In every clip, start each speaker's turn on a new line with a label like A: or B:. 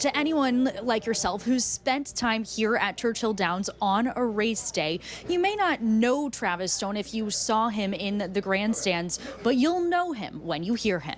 A: To anyone like yourself who's spent time here at Churchill Downs on a race day, you may not know Travis Stone if you saw him in the grandstands, but you'll know him when you hear him.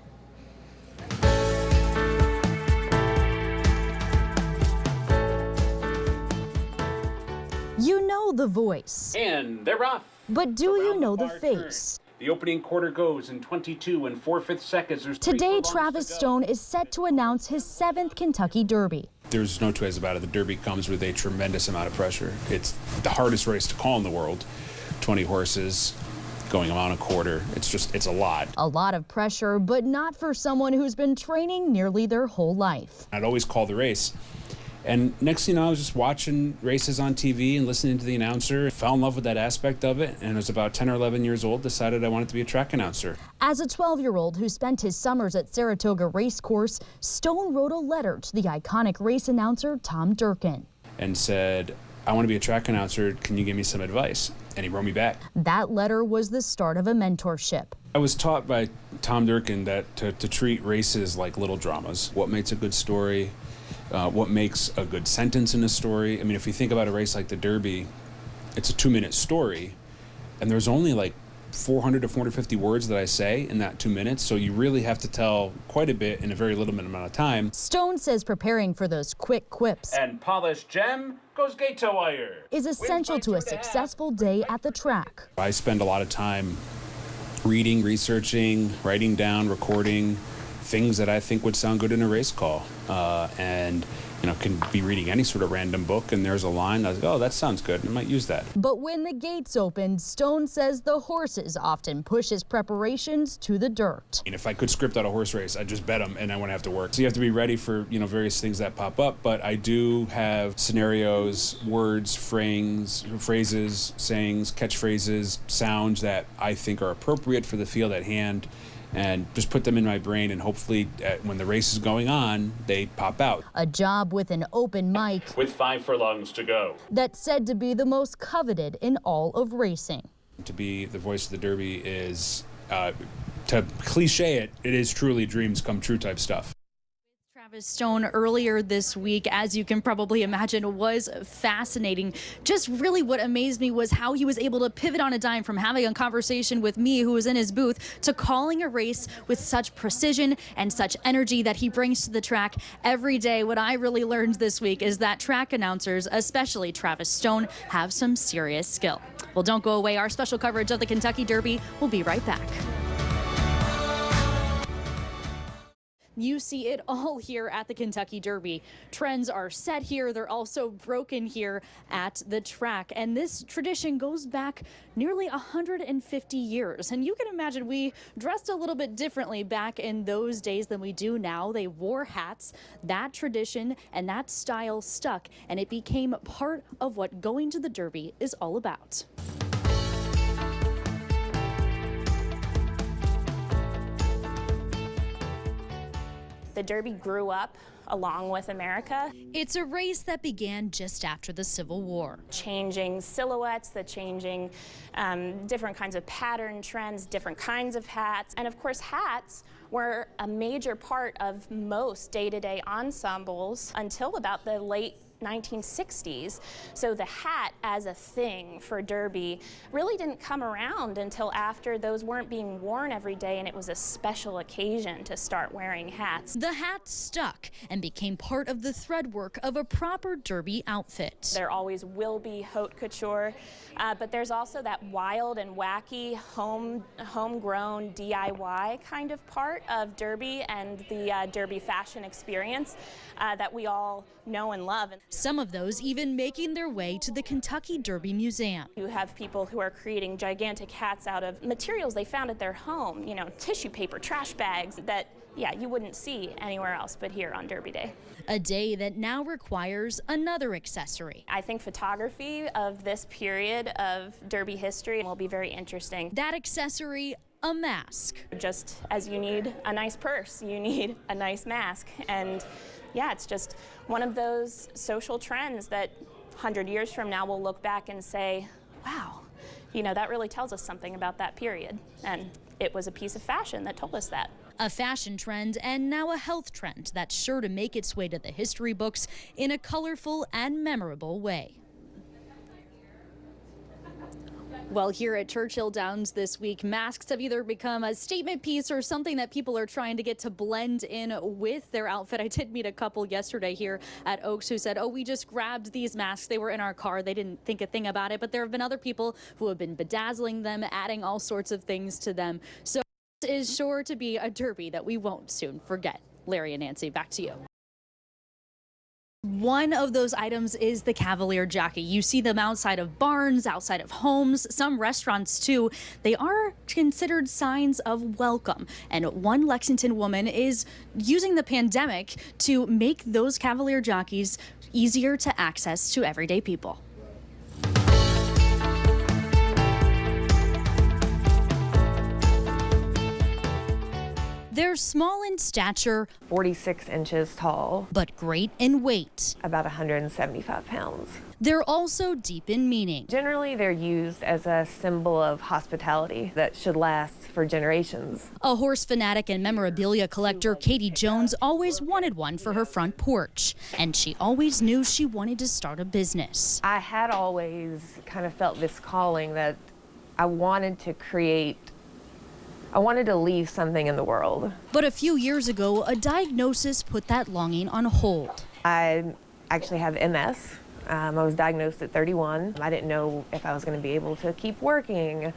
A: You know the voice.
B: And they're off.
A: But do you know the face?
B: The opening quarter goes in 22 and 4/5 seconds.
A: Today, Travis Stone is set to announce his 7th Kentucky Derby.
B: There's no two ways about it. The Derby comes with a tremendous amount of pressure. It's the hardest race to call in the world. 20 horses going a mile and a quarter. It's a lot.
A: A lot of pressure, but not for someone who's been training nearly their whole life.
B: I'd always call the race. And next thing you know, I was just watching races on TV and listening to the announcer. I fell in love with that aspect of it, and I was about 10 or 11 years old, decided I wanted to be a track announcer.
A: As a 12-year-old who spent his summers at Saratoga Racecourse, Stone wrote a letter to the iconic race announcer Tom Durkin.
B: And said, I want to be a track announcer, can you give me some advice? And he wrote me back.
A: That letter was the start of a mentorship.
B: I was taught by Tom Durkin that to treat races like little dramas. What makes a good story? What makes a good sentence in a story? I mean, if you think about a race like the Derby, it's a 2-minute story, and there's only like 400 to 450 words that I say in that 2 minutes, so you really have to tell quite a bit in a very little amount of time.
A: Stone says preparing for those quick quips
B: and polished gem goes gate to wire
A: is essential to a successful day at the track.
B: I spend a lot of time reading, researching, writing down, recording things that I think would sound good in a race call, and can be reading any sort of random book and there's a line, I was like, oh, that sounds good, I might use that.
A: But when the gates opened, Stone says the horses often push his preparations to the dirt.
B: And if I could script out a horse race, I'd just bet them and I wouldn't have to work. So you have to be ready for various things that pop up, but I do have scenarios, words, phrases, sayings, catchphrases, sounds that I think are appropriate for the field at hand, and just put them in my brain, and hopefully when the race is going on, they pop out.
A: A job with an open mic.
B: With 5 furlongs to go.
A: That's said to be the most coveted in all of racing.
B: To be the voice of the Derby is, to cliche it, it is truly dreams come true type stuff. Travis
A: Stone earlier this week, as you can probably imagine, was fascinating. Just really what amazed me was how he was able to pivot on a dime from having a conversation with me, who was in his booth, to calling a race with such precision and such energy that he brings to the track every day. What I really learned this week is that track announcers, especially Travis Stone, have some serious skill. Well, don't go away. Our special coverage of the Kentucky Derby will be right back. You see it all here at the Kentucky Derby. Trends are set here. They're also broken here at the track. And this tradition goes back nearly 150 years. And you can imagine we dressed a little bit differently back in those days than we do now. They wore hats. That tradition and that style stuck, and it became part of what going to the Derby is all about.
C: The Derby grew up along with America.
A: It's a race that began just after the Civil War.
C: Changing silhouettes, the changing different kinds of pattern trends, different kinds of hats. And of course, hats were a major part of most day-to-day ensembles until about the late 1960s. So the hat as a thing for Derby really didn't come around until after those weren't being worn every day and it was a special occasion to start wearing hats.
A: The hat stuck and became part of the threadwork of a proper Derby outfit.
C: There always will be haute couture, but there's also that wild and wacky homegrown DIY kind of part of Derby and the Derby fashion experience that we all know and love.
A: Some of those even making their way to the Kentucky Derby Museum.
C: You have people who are creating gigantic hats out of materials they found at their home, tissue paper, trash bags that, you wouldn't see anywhere else but here on Derby Day.
A: A day that now requires another accessory.
C: I think photography of this period of Derby history will be very interesting.
A: That accessory, a mask.
C: Just as you need a nice purse, you need a nice mask. And it's just one of those social trends that 100 years from now we'll look back and say, wow, that really tells us something about that period. And it was a piece of fashion that told us that.
A: A fashion trend and now a health trend that's sure to make its way to the history books in a colorful and memorable way. Well, here at Churchill Downs this week, masks have either become a statement piece or something that people are trying to get to blend in with their outfit. I did meet a couple yesterday here at Oaks who said, oh, we just grabbed these masks. They were in our car. They didn't think a thing about it. But there have been other people who have been bedazzling them, adding all sorts of things to them. So this is sure to be a derby that we won't soon forget. Larry and Nancy, back to you. One of those items is the Cavalier jockey. You see them outside of barns, outside of homes, some restaurants too. They are considered signs of welcome. And one Lexington woman is using the pandemic to make those Cavalier jockeys easier to access to everyday people. They're small in stature,
D: 46 inches tall,
A: but great in weight.
D: about 175 pounds.
A: They're also deep in meaning.
D: Generally, they're used as a symbol of hospitality that should last for generations.
A: A horse fanatic and memorabilia collector, Katie Jones, always wanted one for her front porch. And she always knew she wanted to start a business.
D: I had always kind of felt this calling that I wanted to leave something in the world.
A: But a few years ago, a diagnosis put that longing on hold.
D: I actually have MS. I was diagnosed at 31. I didn't know if I was going to be able to keep working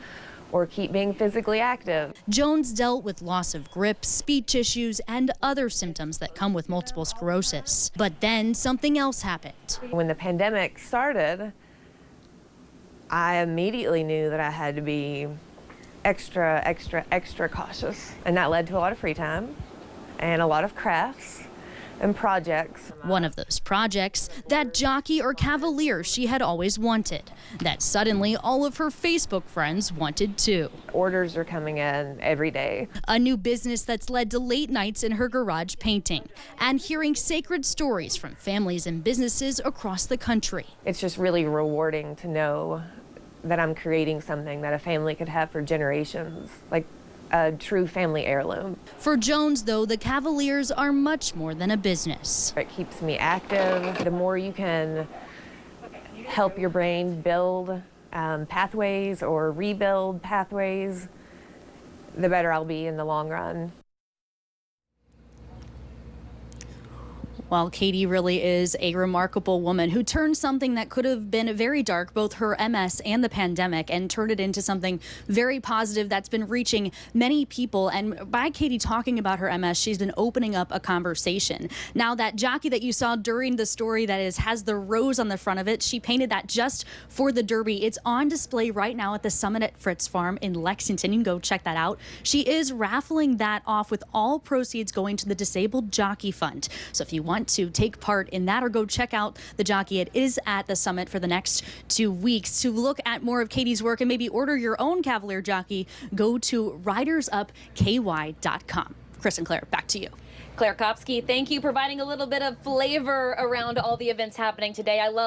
D: or keep being physically active.
A: Jones dealt with loss of grip, speech issues, and other symptoms that come with multiple sclerosis. But then something else happened.
D: When the pandemic started, I immediately knew that I had to be extra cautious. And that led to a lot of free time and a lot of crafts and projects.
A: One of those projects, that jockey or cavalier she had always wanted, that suddenly all of her Facebook friends wanted too.
D: Orders are coming in every day.
A: A new business that's led to late nights in her garage painting and hearing sacred stories from families and businesses across the country.
D: It's just really rewarding to know that I'm creating something that a family could have for generations, like a true family heirloom.
A: For Jones, though, the Cavaliers are much more than a business.
D: It keeps me active. The more you can help your brain build pathways or rebuild pathways, the better I'll be in the long run. Well, Katie really is a remarkable woman who turned something that could have been very dark, both her MS and the pandemic, and turned it into something very positive that's been reaching many people. And by Katie talking about her MS, she's been opening up a conversation. Now, that jockey that you saw during the story that has the rose on the front of it, she painted that just for the Derby. It's on display right now at the Summit at Fritz Farm in Lexington. You can go check that out. She is raffling that off with all proceeds going to the Disabled Jockey Fund. So if you want to take part in that or go check out the jockey, it is at the Summit for the next 2 weeks. To look at more of Katie's work and maybe order your own Cavalier jockey, go to ridersupky.com. Chris and Claire, back to you.
E: Claire Kopsky, thank you, providing a little bit of flavor around all the events happening today. I love